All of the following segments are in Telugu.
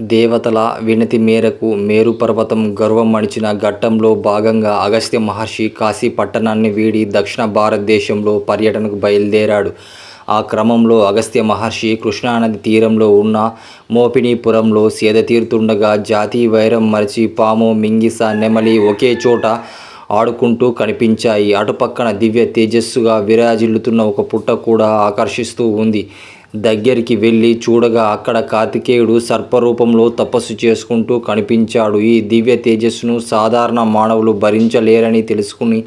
దేవతల వినతి మేరకు మేరు పర్వతం గర్వం అణిచిన ఘట్టంలో భాగంగా అగస్త్య మహర్షి కాశీ పట్టణాన్ని వీడి దక్షిణ భారతదేశంలో పర్యటనకు బయలుదేరాడు. ఆ క్రమంలో అగస్త్య మహర్షి కృష్ణానది తీరంలో ఉన్న మోపినీపురంలో సేదతీరుతుండగా జాతి వైరం మరచి పాము, మింగిస, నెమలి ఒకే చోట ఆడుకుంటూ కనిపించాయి. అటుపక్కన దివ్య తేజస్సుగా విరాజిల్లుతున్న ఒక పుట్ట కూడా ఆకర్షిస్తూ ఉంది. దగ్గరికి వెళ్ళి చూడగా అక్కడ కార్తికేయుడు సర్పరూపంలో తపస్సు చేసుకుంటూ కనిపించాడు. ఈ దివ్య తేజస్సును సాధారణ మానవులు భరించలేరని తెలుసుకుని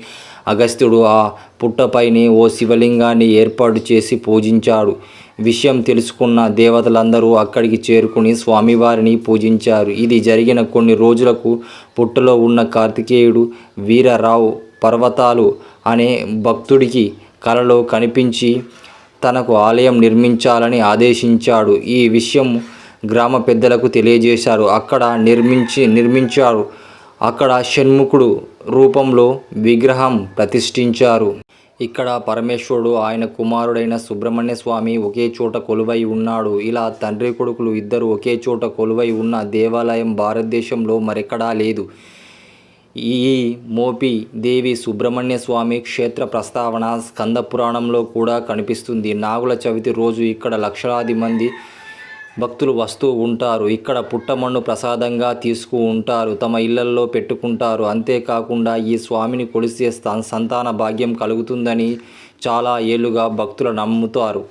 అగస్త్యుడు ఆ పుట్టపైనే ఓ శివలింగాన్ని ఏర్పాటు చేసి పూజించాడు. విషయం తెలుసుకున్న దేవతలందరూ అక్కడికి చేరుకుని స్వామివారిని పూజించారు. ఇది జరిగిన కొన్ని రోజులకు పుట్టలో ఉన్న కార్తికేయుడు వీరరావు పర్వతాలు అనే భక్తుడికి కలలో కనిపించి తనకు ఆలయం నిర్మించాలని ఆదేశించాడు. ఈ విషయం గ్రామ పెద్దలకు తెలియజేశారు. నిర్మించారు. అక్కడ షణ్ముఖుడు రూపంలో విగ్రహం ప్రతిష్ఠించారు. ఇక్కడ పరమేశ్వరుడు, ఆయన కుమారుడైన సుబ్రహ్మణ్య స్వామి ఒకే చోట కొలువై ఉన్నాడు. ఇలా తండ్రి కొడుకులు ఇద్దరు ఒకే చోట కొలువై ఉన్న దేవాలయం భారతదేశంలో మరెక్కడా లేదు. ఈ మోపి దేవి సుబ్రహ్మణ్య స్వామి క్షేత్ర ప్రస్తావన స్కంద పురాణంలో కూడా కనిపిస్తుంది. నాగుల చవితి రోజు ఇక్కడ లక్షలాది మంది భక్తులు వస్తూ ఉంటారు. ఇక్కడ పుట్టమన్ను ప్రసాదంగా తీసుకు ఉంటారు, తమ ఇళ్లల్లో పెట్టుకుంటారు. అంతేకాకుండా ఈ స్వామిని కొలిస్తే సంతాన భాగ్యం కలుగుతుందని చాలా ఏళ్లుగా భక్తులు నమ్ముతారు.